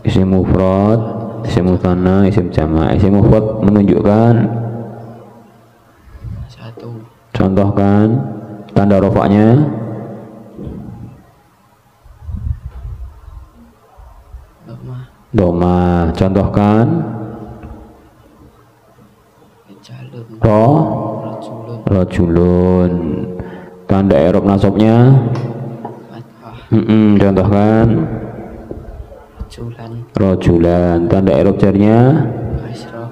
isim mufrad, isim mutsanna, isim jamak. Isim mufrad menunjukkan satu. Contohkan tanda rofaknya. Doma. Contohkan rojulun. Tanda i'rab nasabnya. Contohkan rojulan. Tanda i'rab jarnya.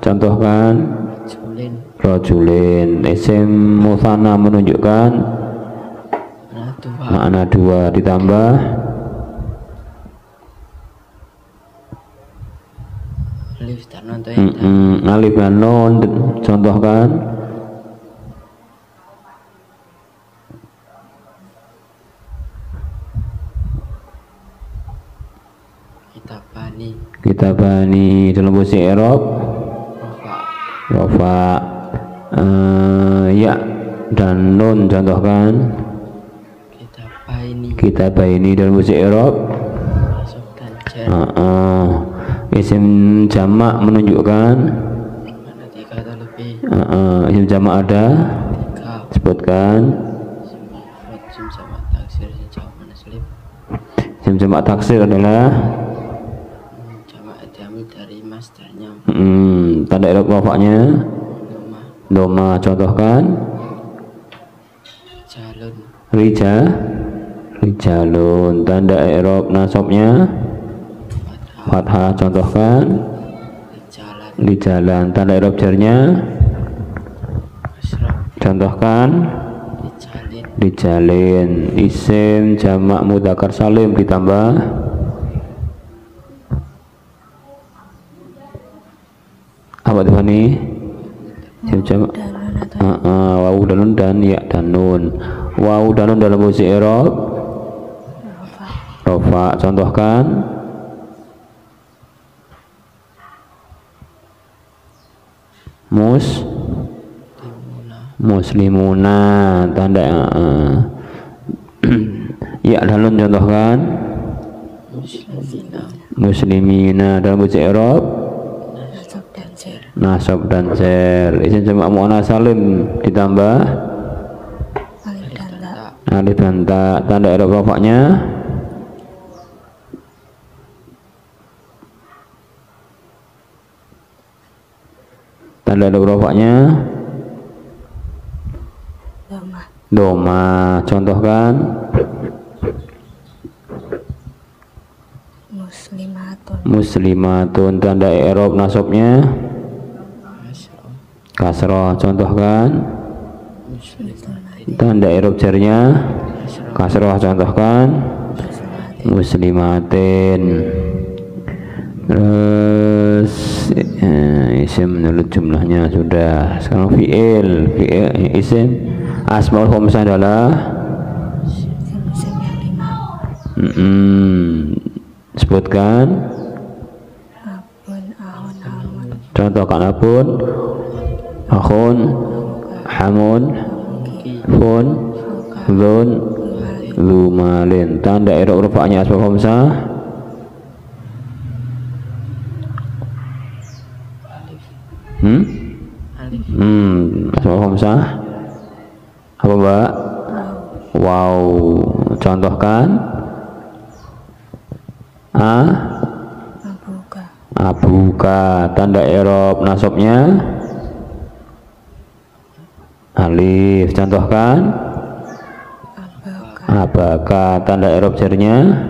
Contohkan rojulin. Isim mutsanna menunjukkan makna dua ditambah alif dan nun. Contohkan kitabani dalam posisi i'rab rafa. Ya dan nun. Contohkan kitabaini dalam posisi i'rab isim jamak menunjukkan isim jamak ada. Sebutkan isim jamak taksir adalah tanda i'rab rafa'nya doma. Contohkan rijalun. Tanda i'rab nasabnya fathah. Contohkan lijalan. Tanda i'rab jarnya. Contohkan lijalin. Isim jamak mudzakkar salim ditambah apa tuh nih? Isim jamak wawu dan nun dan ya dan nun. Wawu dan nun dalam posisi i'rab rafa. Contohkan muslimuna. Tanda ya dan nun. Contohkan muslimina dalam posisi i'rab nasab dan jar. Isim jamak muannats salim ditambah alif dan ta. Tanda i'rab rafa'nya doma. Contohkan muslimatun. Tanda i'rab nasabnya kasrah. Contohkan tanda i'rab jarnya kasrah. Contohkan muslimatin. Terus isim menurut jumlahnya sudah. Sekarang fi'il isim asmaul khamsah adalah sebutkan. Contohkan abun, akhun, hamun, fun, dhun, lumalin. Tanda i'rab rafa'nya asmaul khamsah asmaul khamsah apa mbak? Wow. Contohkan abuka. Tanda i'rab nasabnya alif. Contohkan abaka. Tanda i'rab jarnya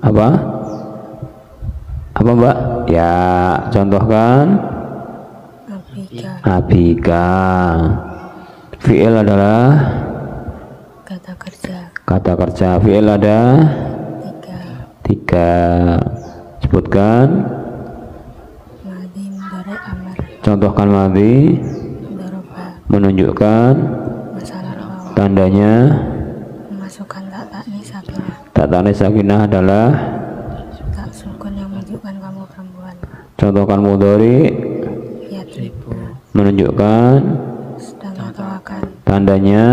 apa mbak? Ya. Contohkan abika. Fi'il adalah kata kerja. Fi'il ada tiga. Sebutkan. Contohkan madhi menunjukkan tandanya tak tanis sakinah adalah contohkan mudhari menunjukkan tandanya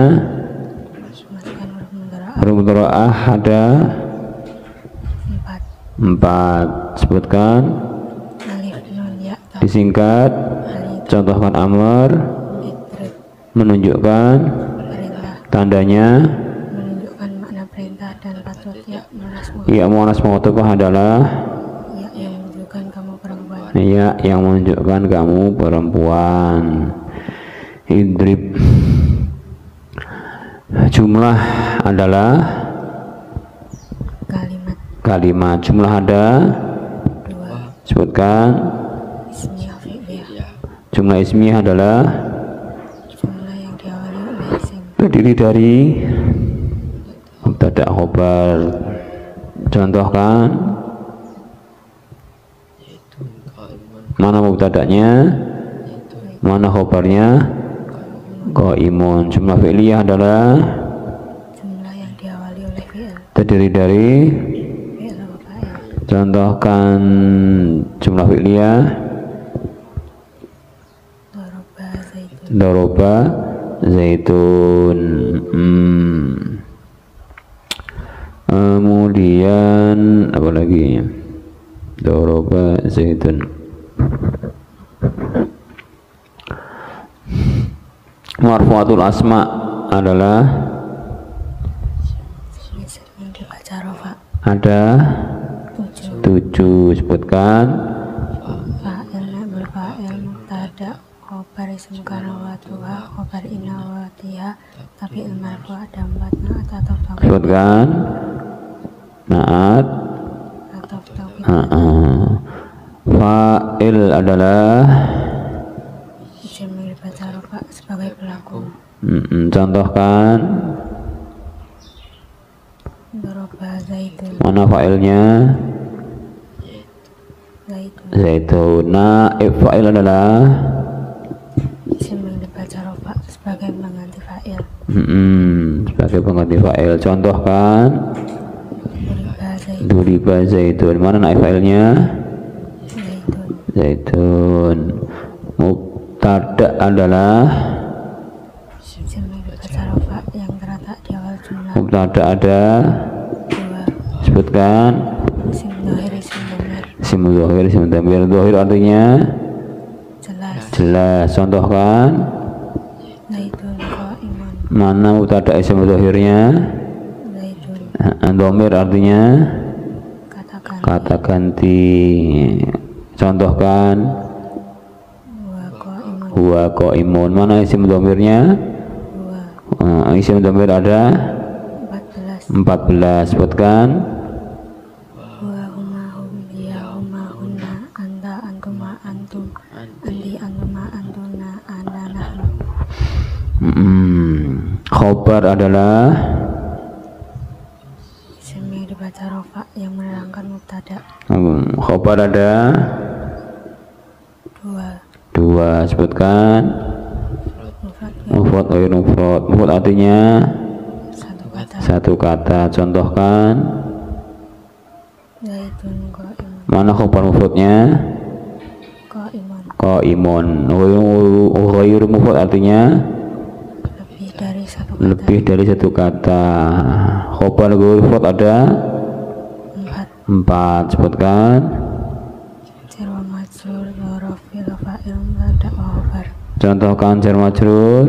huruf mudhara'ah ada 4. Sebutkan. Alif nun ya ta. Disingkat. Contohkan amr. Idrib. Menunjukkan. Perintah. Tandanya. Menunjukkan makna perintah dan patut ya munas Ya muannas mu'tafah adalah ya yang menunjukkan kamu perempuan. ya yang menunjukkan kamu perempuan. Idrib. Jumlah adalah kalimat. Jumlah ada 2. Sebutkan. Ismiyah fi'liyah. Jumlah ismiyah adalah Jumlah yang diawali oleh isim. terdiri dari mubtada khobar. Contohkan. Mana mubtadanya? Mana khobarnya? Qaimun. Jumlah fi'liyah adalah Jumlah yang diawali oleh fi'il. terdiri dari Fi'il atau fa'il. contohkan jumlah fi'liyah. Doroba zaitun. Doroba zaitun. Kemudian apa lagi? Doroba zaitun. Marfu'atul asma adalah yang dibaca rofa. ada 7. Sebutkan. Fa'il naibul fa'il mubtada khobar isim kana wa tuha khobar inna wa tiha tapi marfu ada 4 naat atau tauhid. Sebutkan. Naat. Atau tauhid. Fa'il adalah Isim yang dibaca rofa sebagai pelaku. Contohkan. Doroba zaitun. Mana fa'ilnya? Zaitun. Zaitun. Naib fa'il adalah Isim yang dibaca rofa sebagai pengganti fa'il. sebagai pengganti fa'il. Contohkan. Duriba zaitun. Duriba zaitun. Mana naib fa'ilnya? Zaitun. Zaitun. Mubtada adalah Isim yang dibaca rofa yang terletak di awal jumlah. mubtada ada 2. sebutkan. Isim dohir isim domir. Isim dzahir, isim dhamir. Dzahir artinya jelas. Contohkan. Zaitun qaimun. Mana mubtada isim dzahirnya? Zaitun. Dhamir artinya Katakan. kata ganti. Contohkan. Wa qaimun. Huwa qaimun. Mana isim dhamirnya? Isim dhamir ada 14. Sebutkan. Wa huma hum hiya huma hunna anta antuma antum anti antuma antuna ana nahnu. Khobar adalah Isim yang dibaca rofa yang menerangkan mubtada. khobar ada 2. 2. Sebutkan. Mufrad Mufrad mufrad. Mufrad artinya satu kata. satu kata. Contohkan. Zaitun qaimun. Mana khobar mufradnya? Qaimun. Qaimun. Ghairu mufrad artinya lebih dari satu kata. Khobar ghairu mufrad ada 4. Sebutkan. Jar wa majrur dzaraf fil fa'il mubtada wa khabar. Contohkan jar majrur.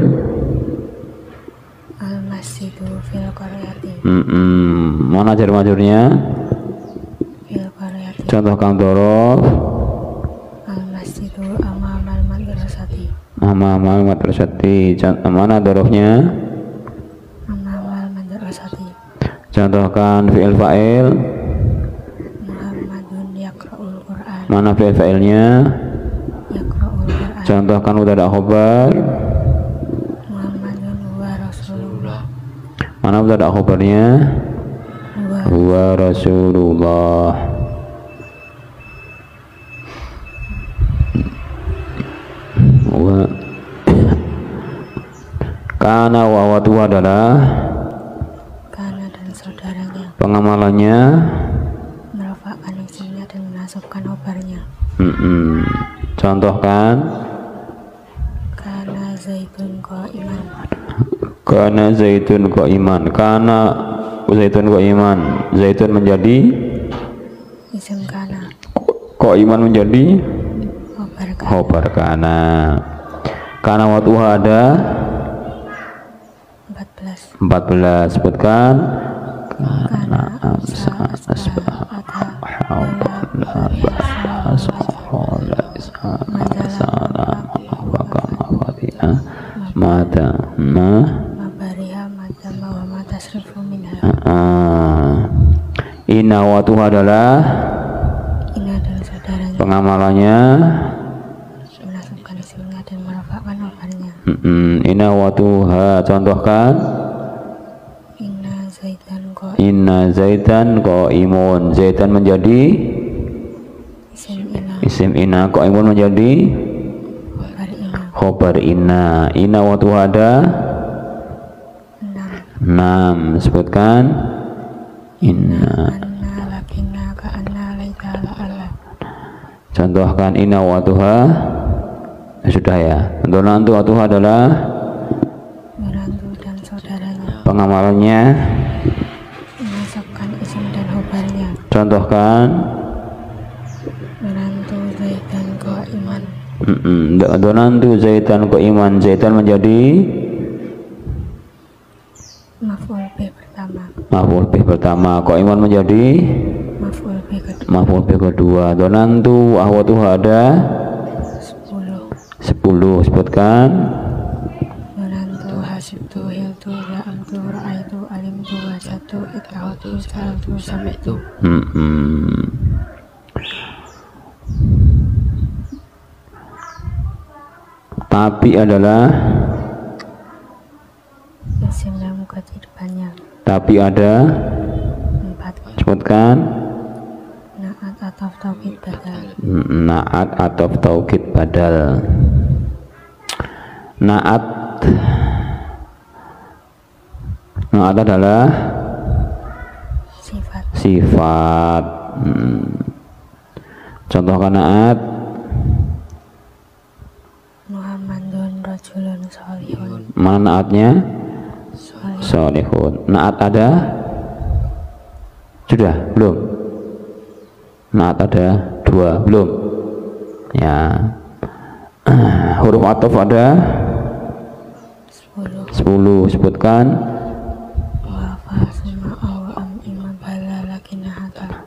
Al masjidu fil qaryati. Mana jar majrurnya? Fil qaryati. Contohkan dzaraf. Al masjidu amamal madrasati. Amamal madrasati. Mana dzarafnya? Amamal madrasati. Contohkan fi'il fa'il. Muhammadun yaqra'ul Qur'an. Mana fi'il fa'ilnya? Yaqra'ul Qur'an. Contohkan mubtada khobar. Muhammadun huwa rasulullah. Mana mubtada khobarnya? Huwa rasulullah. Kana wa watu adalah Kana dan saudaranya. pengamalannya Merofakkan isimnya dan menasabkan khobarnya. Contohkan. Kana zaitun qaiman. Kana zaitun qa'iman. Kana zaitun qa'iman. Zaitun menjadi isim kana. Kok iman menjadi Khobar kana. Kana watuha ada 14. Sebutkan. Kana amsa asbah mata Mabariha mata wa mata tasrifu minha. Ina watuha adalah Ini adalah saudaranya. Pengamalannya menasabkan isimnya dan merafakkan khobarnya. Ina watuha, contohkan. Inna zaitan qaimun. Zaitan menjadi isim ina, qaimun menjadi khobar ina. Ina watuha ada 6. Sebutkan. Inna. Contohkan inna watuha. Sudah ya. Donantu watuha adalah menantu dan saudaranya. Pengamalannya menasabkan isim dan khobarnya. Contohkan. Menantu zaitan qaiman. Donantu zaitan qaiman. Zaitan menjadi maf'ul bih pertama. Maf'ul bih pertama. Qaiman menjadi maf'ul bih kedua. Donantu ahwatuha ada 10. Sebutkan. Donantu hasibtu hiltu za'amtu ra'aitu alimtu wasatu ikhawatu sa'altu sami'tu. Tapi adalah isim yang muka di depannya. Tapi ada 4. Sebutkan. Na'at atau taukid badal. Na'at atau taukid badal. Na'at adalah sifat. Contohkan na'at. Muhammadun rajulun sholihun. Mana na'atnya? Sholihun. Na'at ada? Sudah? Belum? Na'at ada 2. Belum? Ya. Huruf ataf ada 10. Sebutkan.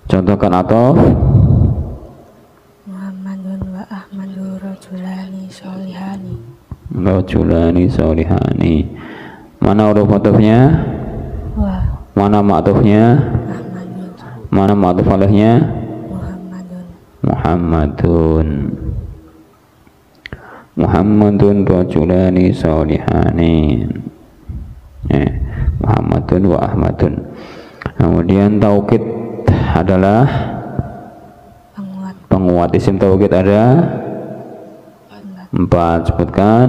Contohkan ataf. Muhammadun wa Ahmadu rajulani sholihani. Rajulani sholihani. Mana huruf atafnya? Mana ma'tufnya? Ahmadun. Mana ma'tuf alaihnya? Muhammadun. Muhammadun rajulani sholihani. Muhammadun wa Ahmadun. Kemudian taukid adalah penguat. Isim taukid ada 4. Sebutkan.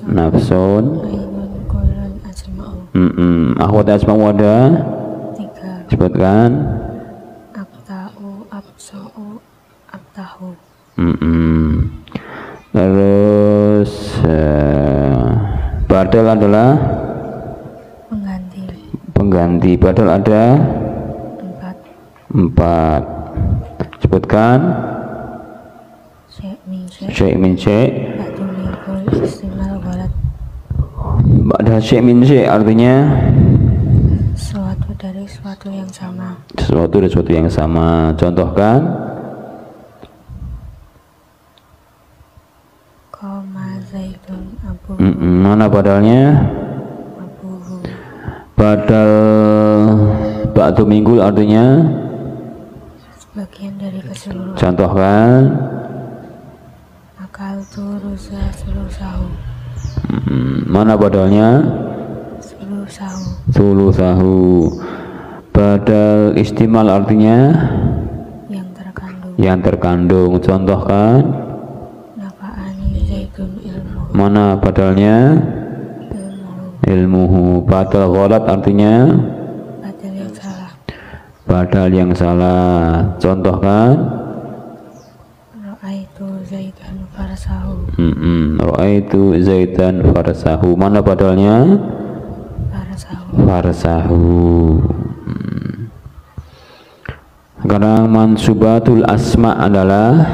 Nafsun. Akhwat asma'u ada 3. Sebutkan. Abta'u absa'u abtahu. Terus badal adalah pengganti. Badal ada 4. Sebutkan. Syai' min syai'. Ba'da syai' min syai' artinya sesuatu dari sesuatu yang sama. Sesuatu dari sesuatu yang sama. Contohkan. Qoma zaidun abu. Mana badalnya? Abuhu. Badal ba'du minggul artinya Sebagian dari keseluruhan. Contohkan. Akaltu rusa sulusahu. Mana badalnya? Sulusahu. Badal istimal artinya yang terkandung. Contohkan. Nafa'ani zaidun ilmuhu. Mana badalnya? Ilmuhu. Badal ghalat artinya badal yang salah. Contohkan. Ra'aitu zaidan farsahu. Ra'aitu zaidan farsahu. Mana badalnya? Farsahu. Sekarang mansubatul asma adalah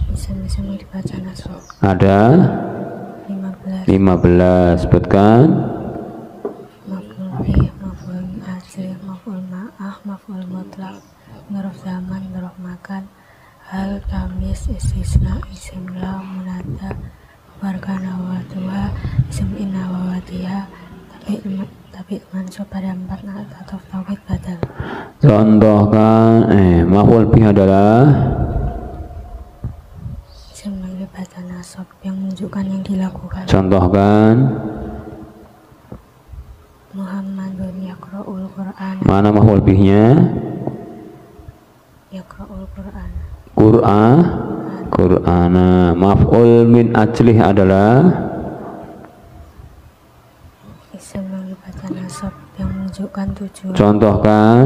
isim-isim yang dibaca nasab. ada 15. Sebutkan. Maf'ul bih, maf'ul asli, maf'ul ma'ah, maf'ul mutlak, dzarf zaman, dzarf makan, hal, tamis, istisna, isim lam, munada, warga nawatuha, isim inna wawatiha, tapi mansub pada 4 naat atau tauhid badal. Contohkan maf'ul bih adalah Isim yang dibaca nasab yang menunjukkan yang dilakukan. contohkan. Muhammadun yaqra'ul Qur'an. Mana maf'ul bihnya? Yaqra'ul Qur'an. Qur'ana. Maf'ul min ajlih adalah Isim yang dibaca nasab yang menunjukkan tujuan. contohkan.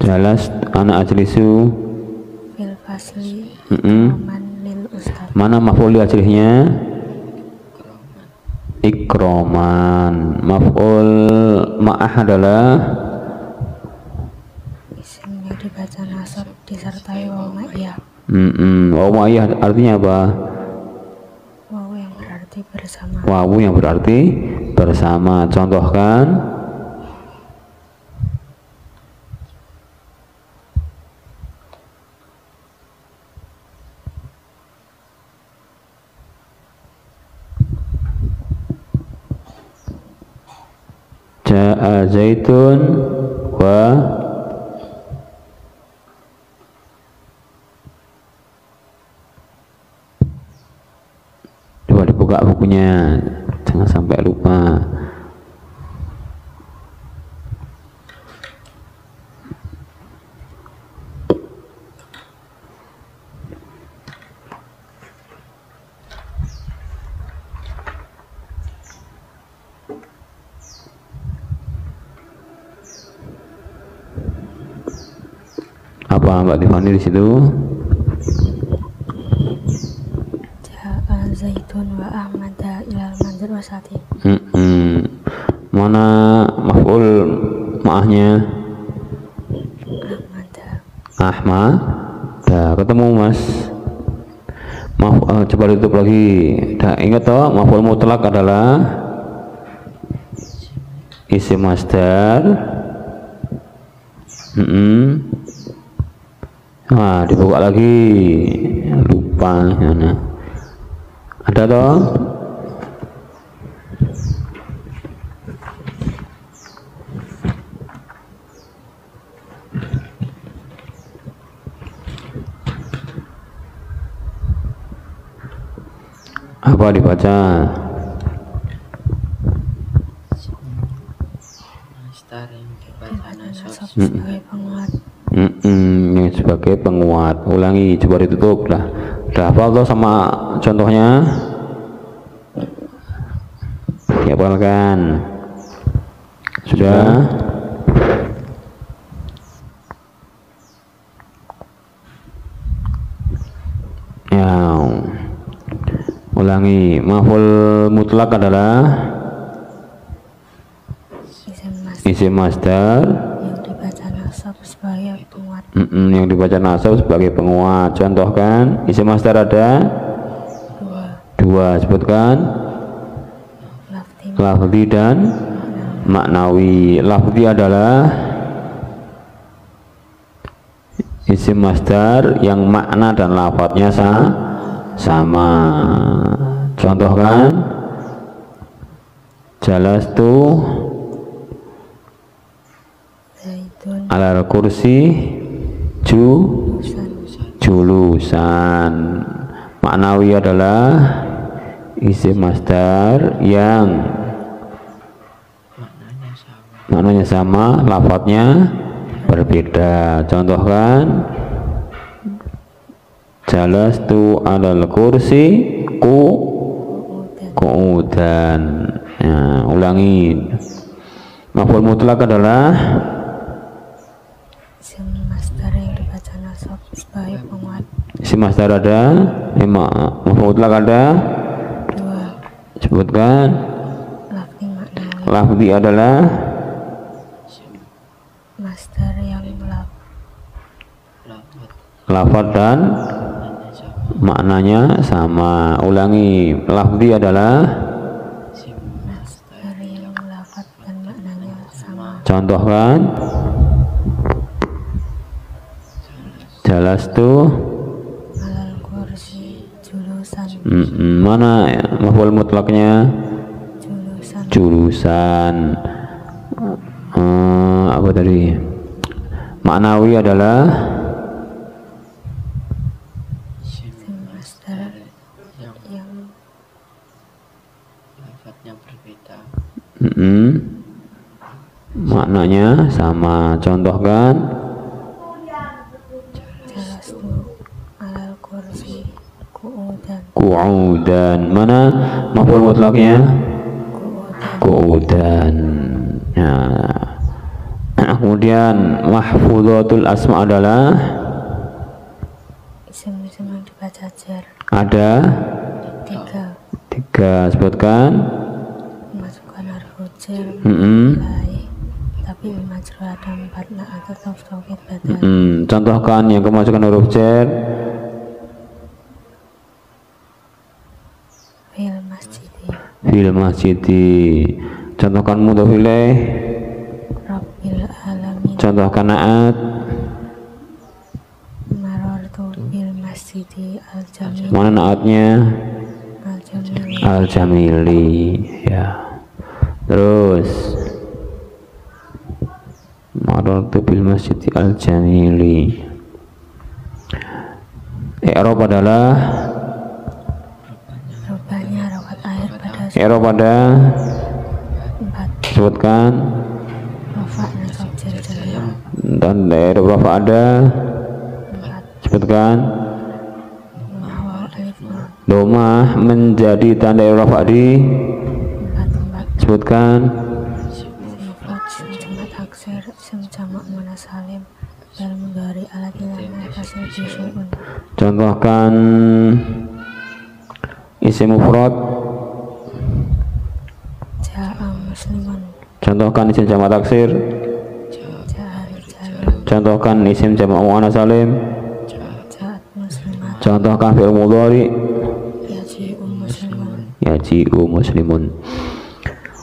Jelas ana ajlisu fil fasli Mm-mm. man lil ustad. Mana maf'ul li ajlihnya? Ikroman. Maf'ul ma'ah adalah Isim yang dibaca nasab disertai waw ma'iyah. Waw ma'iyah artinya apa? Waw yang berarti bersama. Waw yang berarti bersama. Contohkan. Ja'a zaitun wa coba dibuka bukunya, jangan sampai lupa. Apa Mbak Tiffany di situ? Ja'a zaitun wa ahmada ilal manzil wasati. Mana maf'ul ma'ahnya? Ahmada. Ketemu Mas. Coba ditutup lagi. Ingat toh, maf'ul mutlak adalah isim masdar. Nah, dibuka lagi, lupa mana? Ada toh? Apa dibaca? Sebagai penguat. Yang sebagai penguat. Ulangi, coba ditutup lah. Udah hafal toh sama contohnya? Ya hafalkan. Sudah? Ya. Ulangi, maf'ul mutlak adalah isim masdar yang dibaca nasab sebagai penguat. Yang dibaca nasab sebagai penguat. Contohkan, isim masdar ada dua. Sebutkan. Lafzi dan maknawi. Lafzi adalah isim masdar yang makna dan lafadznya sama. Contohkan, jalastu alal kursi julusan. Maknawi adalah isim masdar yang maknanya sama, lafadznya berbeda. Contohkan, jalastu alal kursi qu'udan. Ya, ulangi. Maf'ul mutlak adalah isim masdar yang dibaca nasab sebagai penguat. isim masdar ada 5. Maf'ul mutlak ada 2. Sebutkan. Lafzi maknawi. Lafzi adalah Masdar yang lafaz dan maknanya sama. Ulangi. Lafzi adalah masdar yang lafaz dan maknanya sama. Contohkan. Jalastu Alal kursi julusan. Mana maf'ul mutlaknya? Julusan. Apa tadi? Maknawi adalah Masdar yang lafadznya berbeda. Maknanya sama. Contohkan. jalastu alal kursi qu'udan. Qu'udan. Mana maf'ul mutlaknya? Qu'udan. Ya. Kemudian mahfudzatul asma adalah Isim-isim yang dibaca jar. ada tiga. Sebutkan. Masukkan harfu jar. Tapi majrur ada 4 atau taufid badal. Contohkan yang kemasukan huruf jar. Fil masjidi. Fil masjidi. Contohkan mudhof ilaih. Rabbil alamin. Contohkan naat. Marartu bil masjidi al-jamil. Mana naatnya? Al-jamil. Al-jamili. Ya. Terus marartu bil masjidi al-jamili. I'rab adalah Rupanya rokat air pada i'rab pada 4. sebutkan. Rafa nasab jar jar Dan i'rab rafa ada 4. sebutkan. Wawal alif lam Domah menjadi tanda i'rab rafa di 4. sebutkan. Mufrad jamak taksir isim jamak muannas salim fil mudhari ala tilana fasil bisyun. Contohkan isim mufrad. Ja'a muslimun. Contohkan isim jamak taksir. Ja'a rijalun. Contohkan isim jamak muannas salim. Ja'at muslimat. Contohkan fi'il mudhari. Yaji'u muslimun. Yaji'u muslimun.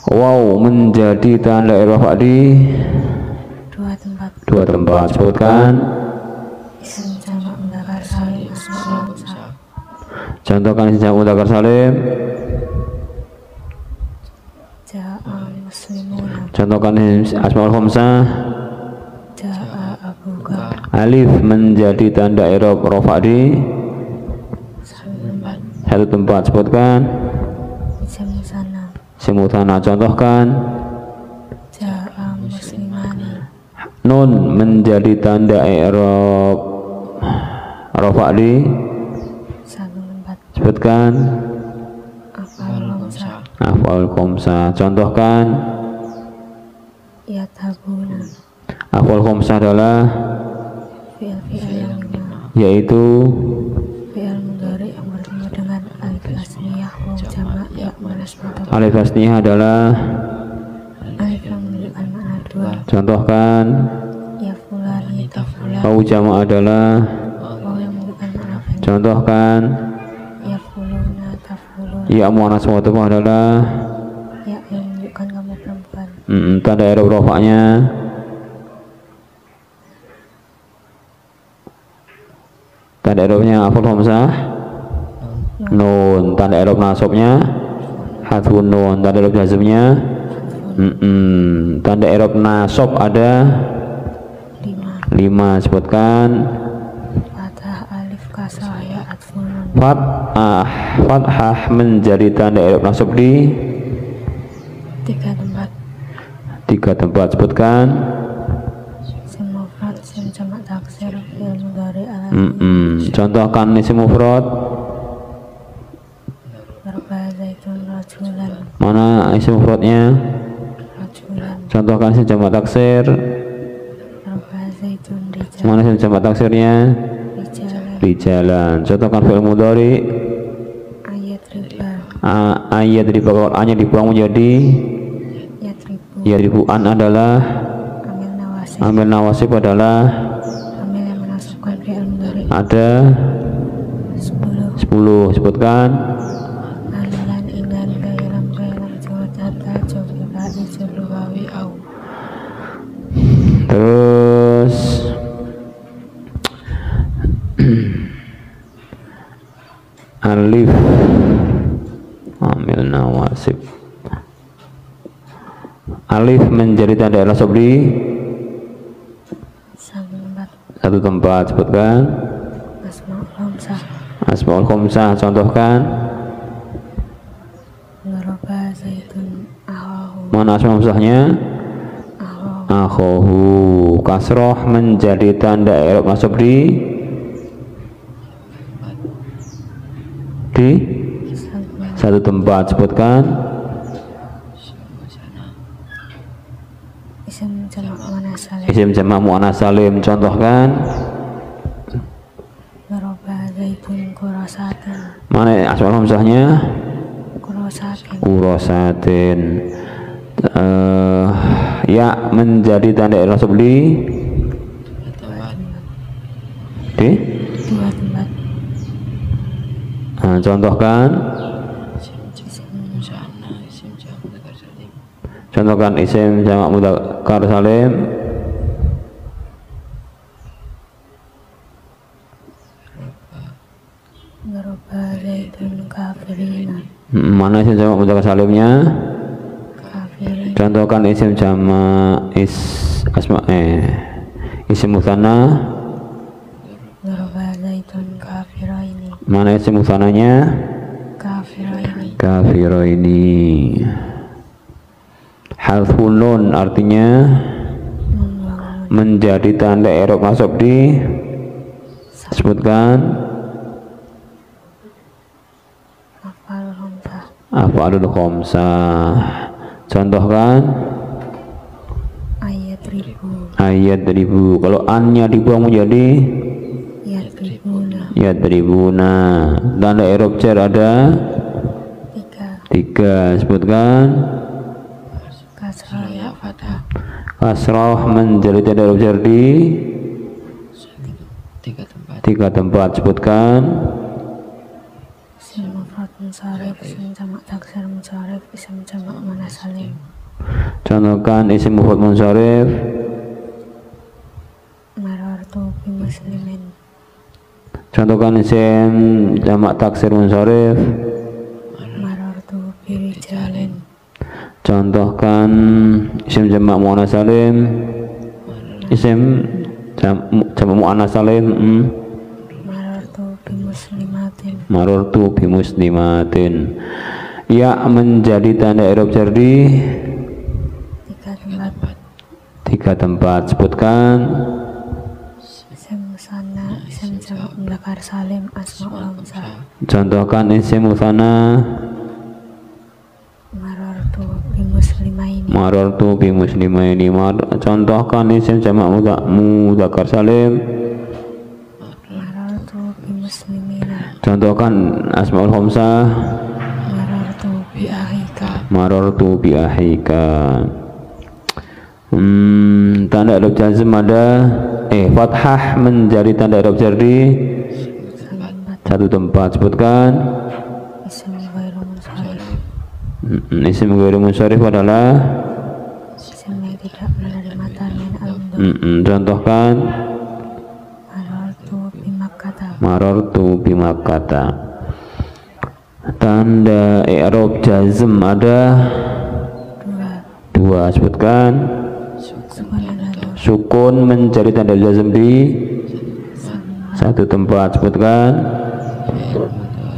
Wow menjadi tanda i'rab di 2 tempat. 2 tempat. Sebutkan. Isim jamak mudzakkar salim asmaul khamsah. Contohkan isim jamak mudzakkar salim. Ja'a muslimuna. Contohkan isim asmaul khamsah. Ja'a abuka. Alif menjadi tanda i'rab rafa di 1 tempat. Sebutkan. Isim musanna. Isim mutsanna. Contohkan. Ja'a muslimani. Nun menjadi tanda i'rab rafa di 1 tempat. sebutkan. Af'al khamsah. Af'al khamsah. Contohkan. Yadhabuna. Af'al khamsah adalah Fi'il yang 5. yaitu Fi'il mudhari yang bertemu dengan alif tasniyah waw jamak ya muannas mudzakkar. alif tasniyah adalah Alif yang menunjukkan makna 2. contohkan. Ya fulani tafulan. Waw jamak adalah Waw yang menunjukkan makna banyak. contohkan. Ya fuluna tafulun. Ya muannas mudzakkar adalah Ya yang menunjukkan kamu perempuan. tanda i'rab rafa'nya tanda i'rabnya af'al khamsah nun. Tanda i'rab nasabnya hadfun nun. Tanda i'rab jazmnya tanda i'rab nasab ada 5. 5. Sebutkan. Fathah alif kasrah ya atfun. Fathah menjadi tanda i'rab nasab di 3 tempat. 3 tempat. Sebutkan. Isim mufrad isim jamak taksir fi'il mudhari ala Contohkan isim mufrad. darba zaitun rajulan. Mana isim mufradnya? Rajulan. Contohkan isim jamak taksir. Darba zaitun rijal. Mana isim jamak taksirnya? Rijalan. Rijalan. Contohkan fi'il mudhari. Ayat ayat dari kalau A-nya dibuang menjadi yadribu. An adalah amil nawasib adalah amil yang menasabkan fi'il mudhari. ada 10. Sebutkan. Alilan inan gairam jawatata jawabika ijulu wawi au. Terus alif amil nawasib. Alif menjadi tanda i'rab di satu tempat. Sebutkan. Asmaul khamsah. Asmaul khamsah. Contohkan. Daraba zaitun akhahu. Mana asmaul khamsahnya? Akhahu. Kasroh menjadi tanda i'rab nasab di satu tempat. Sebutkan. Isim jamak muannas salim. Isim jamak muannas salim. Contohkan. Daraba zaitun kurasatin. Mana asmaul khamsahnya? Kurasatin. Ya menjadi tanda i'rab nasab di dua tempat. Contohkan. Contohkan isim jamak mudzakkar salim. Daraba zaitun kafirina. Mana isim jamak mudzakkar salimnya? Kafirin. Contohkan isim jamak isim mutsanna. Daraba zaitun kafiraini. Mana isim mutsananya? Kafiraini. Kafiraini. Harfun nun artinya menjadi tanda i'rab nasab di. Sebutkan. Af'alul khamsah. Contohkan. Ayat ribu. Kalau an-nya dibuang menjadi yadribuna. Tanda i'rab jar ada 3. Sebutkan. Kasrah menjadi tanda i'rab jar di 3 tempat. Sebutkan. Isim mufrad munsharif, isim jamak taksir munsharif, isim jamak muannas salim. Contohkan isim mufrad munsharif. Marartu bi muslimin. Contohkan isim jamak taksir munsharif. Marartu bi rijalin. Contohkan isim jamak muannas salim. Isim jamak muannas salim. Marartu bi muslimatin. Marartu bi muslimatin. Ya menjadi tanda i'rab jar di 3 tempat. Sebutkan. Isim musanna, isim jamak mudzakkar salim, asmaul khamsah. Contohkan isim mutsanna. Marartu bi muslimaini. Marartu bi muslimaini. Contohkan isim jamak mudzakkar salim. Marartu bi muslimina. Contohkan asmaul khamsah. Marartu bi ahika. Marartu bi ahika. Tanda i'rab jazm ada fathah menjadi tanda i'rab jar di 1 tempat. Sebutkan. Isim ghairu munsharif. Isim ghairu munsharif adalah Isim yang tidak menerima tanwin al-mudhari. Contohkan. Marartu bi makkata. Marartu bi makkata. Tanda i'rab jazm ada 2. Sebutkan. Sukun menjadi tanda jazm di 1 tempat. Sebutkan.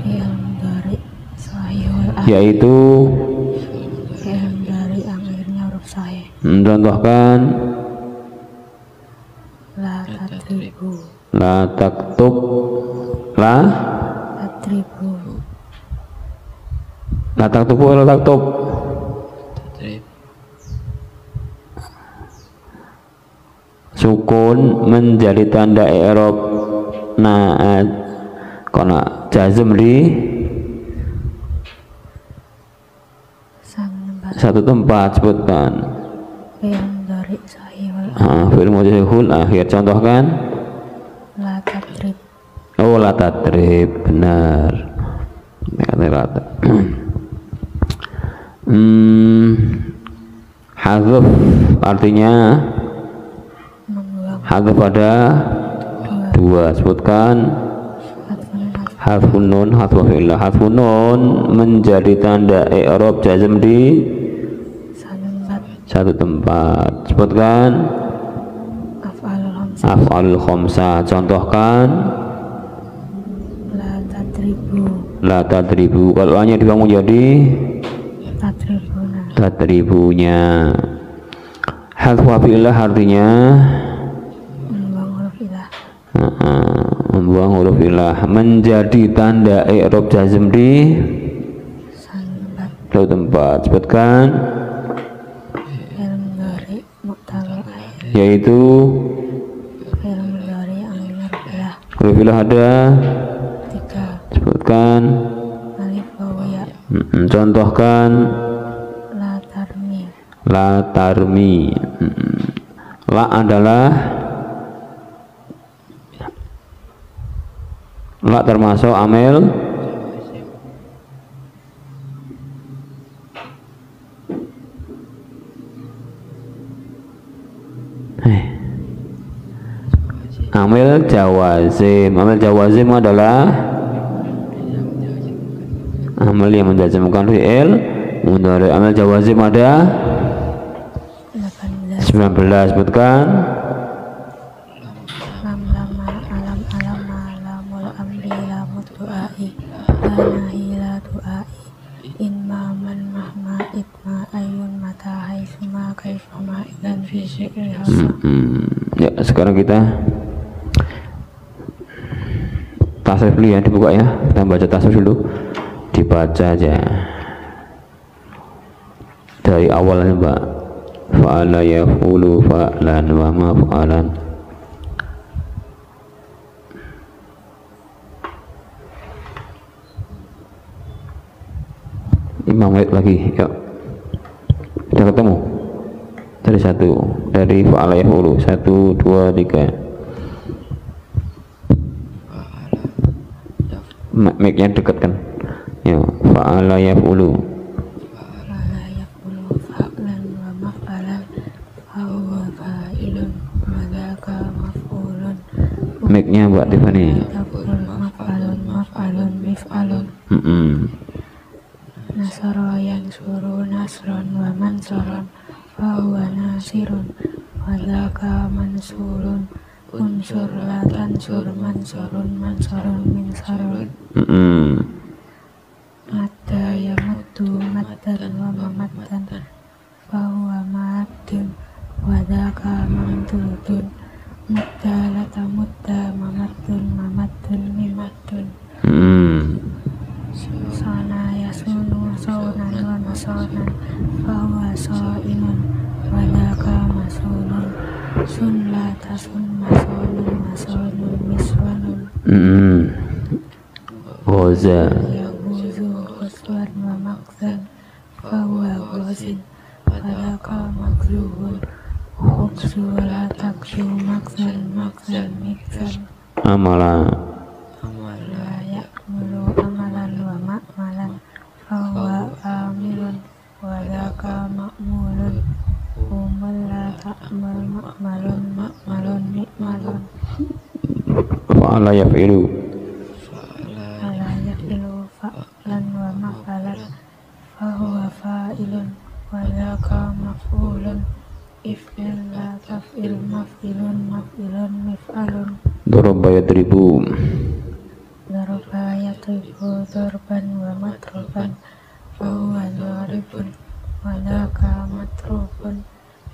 Fi'il mudhari sahihul akhir. Yaitu Fi'il mudhari yang akhirnya huruf sahih. Contohkan. La tatribu. La taktub. La Tatribu. La taktubu. La taktub. Sukun menjadi tanda i'rab karena jazm di satu tempat, sebutkan. fi'il mudhari sahihul Fi'il mudhari'ul akhir, contohkan. la tadrib, Oh, la tadrib, benar. Hadzaf artinya membuang, hadzaf ada dua, sebutkan. Harfun nun, harfu fi'il. Harfun nun menjadi tanda i'rab jazm di satu tempat, sebutkan. Af'alul khamsah, contohkan. la tadribu, La tadribu, kalau hanya dibangun jadi tadribuna, tadribunya. Hadfu fi'il artinya membuang huruf ilah, membuang huruf ilah, menjadi tanda i'rab jazm di satu tempat, sebutkan. fi'il mudhari mu'tal akhir, Yaitu fi'il mudhari akhir ilah huruf ilah ada 3, sebutkan. alif wawu ya, Contohkan. la tarmi, La tarmi. La adalah la termasuk amil amil jawazim. Amil jawazim adalah amil yang menjazmkan fi'il mudhari. Amil jawazim ada 18, 19, sebutkan. lam lama alam alama lamul amri lamut du'ai la nahi la du'ai in man mahma itma ayun mata haitsuma kaifama idan fi syi'ri hasa. Ya, sekarang kita tasrif dulu ya, dibuka ya. Kita baca tasrif dulu, dibaca aja dari awalnya, Mbak. Fa'ala yaf'ulu fa'lan wa maf'alan. Imam menit lagi, yuk. Sudah ketemu? Dari satu, dari fa'ala yaf'ulu, 1, 2, 3. Mic-nya dekat kan? Ya, fa'ala yaf'ulu. Fa'ala yaqulu fa'lan wa maf'alan fahuwa fa'ilun wa dzaka maf'ulun Mic-nya Mbak Tiffany. taqul maf'alun maf'alun mif'alun nasara yansuru nasron wa mansaron fahuwa nasirun wa dzaka mansurun unsur la tansur mansurun mansurun minsarun Madda yamuddu maddan wa mamaddan fahuwa maddun wa dzaka mamdudun mudda latamudda mamaddun mamaddun mimaddun sona yasunu saunan wa masonan fahuwa so'imun wa dzaka masunun sun la tasun masonun masonun miswanun Goza. yaguzu khuswan wa makzan fahuwa ghazin wa dzaka makzuhun khubzu wa la takzu makzan makzan mikzan Amala. la ya'mulu amalan wa ma'malan fahuwa amilun wa dzaka ma'mulun umul la ta'mal ma'malun ma'malun mi'malun Fa'ala yaf'ilu. ala yafilu fa'lan wa maf'alan fahuwa fa'ilun wa dzaka maf'ulun if'il la taf'il maf'ilun maf'ilun mif'alun Daraba yadribu. daraba yatribu darban wa matruban fahuwa daribun wa dzaka matrubun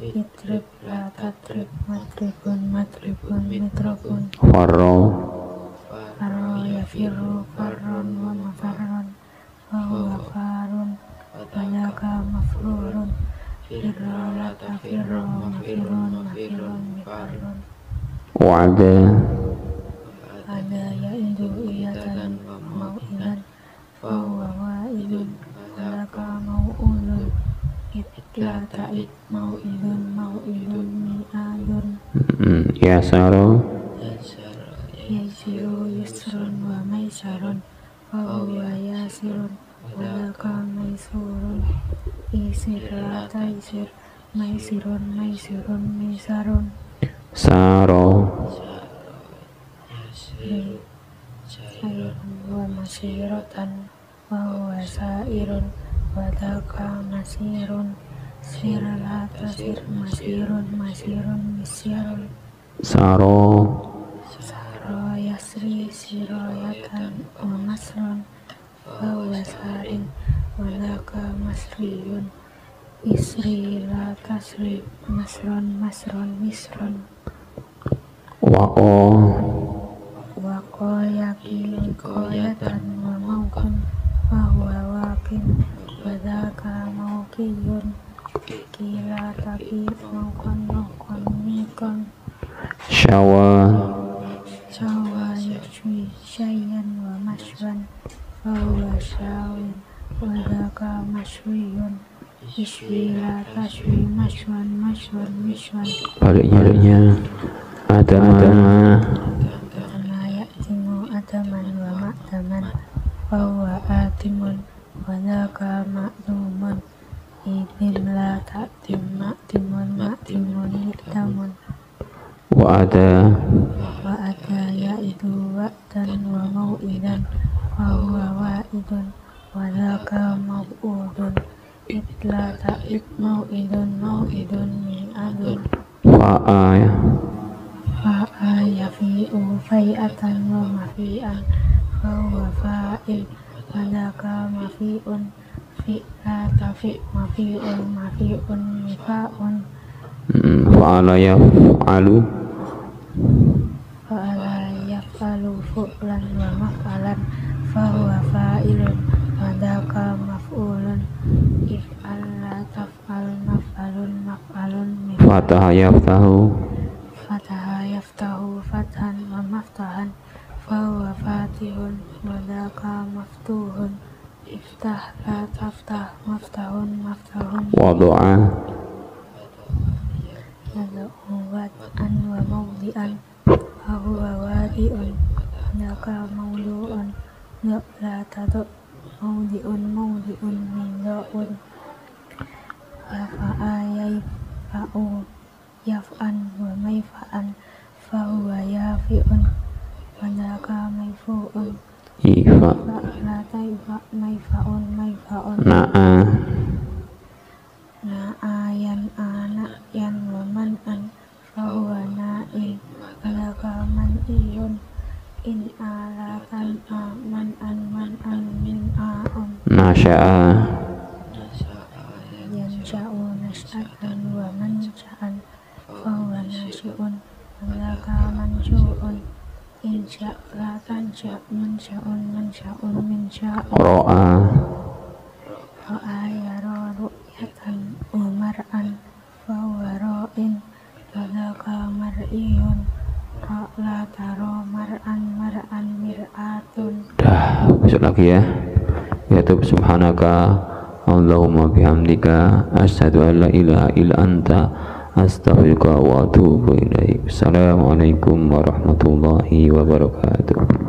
idrib la tatrib matribun matribun mitrabun Farra. faro yafiru farron wa mafarron fahuwa farun wa dzaka mafrurun firra la tafirru mafirun mafirun mifarun Wa'ada. ada ya'idu iyatan wa mau'ilan fahuwa wa'idun wa dzaka mau'ulun la ta'id mau'idun mi'adun Yasaro yasiru yusrun wa maisarun wa huwa yasirun wa laka maisurun isir la taisir maisirun misarun Saro sairun wa masiratan wa huwa sairun wa laka masirun sir la tasir masirun misyarun Saro saro yasri siroyatan wa masrun wa huwa sarin wa laka masriyun isri la tasri masrun misrun Wa'o wa qoyaki qoyatan wa maukun wa huwa wakin wa dhaka maukiyun kila taki maukun mikon Syawa Sawa yashwi syayyan wa mashwan wa huwa syawin wa dhaka mashwiyun ishwi la tashwi mashwan mishwan baliknya Adama kama ya'timu adaman wa ma'daman wa huwa atimun wa dhaka ma'dumun idin la ta'tim ma'timun iktamun Wa ada ya'idu wa'dan wa mau'idan wa huwa wa'idun wa dhaka maw'udun itla ta'id mau'idun mi'adun fa'a yafi'u fai'atan wa mafi'an fa huwa fa'il wa dhaka mafi'un fi'la tafi' mafi'un mifa'un Fa'ala yaf'alu fa'ala yaf'alu fu'lan wa maf'alan fa huwa fa'ilun wa dhaka maf'ulun if'al la taf'al maf'alun Fataha yaftahu fataha yaftahu fathan wa maftahan fa huwa fatihun wa dhaka maftuhun iftah la taftah maftahun Wadu'a yad'u wad'an wa mawdi'an fa huwa wadi'un wa dhaka mawdu'un la tadu' mawdi'un min da'un yafa'a yafa'u yaf'an wa maifa'an fa huwa yafi'un wa dhaka maifu'un Ifa la taifa maifa'un na'a yan wa man'an fa huwa na'in wa dhaka man'iyun in ala tan'a man'an min'a'un Nasya'a yansha'u nash'atan wa mansha'an fa huwa nashi'un wa dhaka manshu'un insya' la tansha' mansha'un minsha'un Ro'a ra'a yara ru'yatan wa mar'an fa huwa ra'in wa dhaka mar'iyun la taro mar'an mir'atun. Dah, besok lagi ya. Yaitu subhanaka Allahumma bihamdika asyhadu an la ilaha illa anta astaghfiruka wa atubu ilaik. Assalamualaikum warahmatullahi wabarakatuh.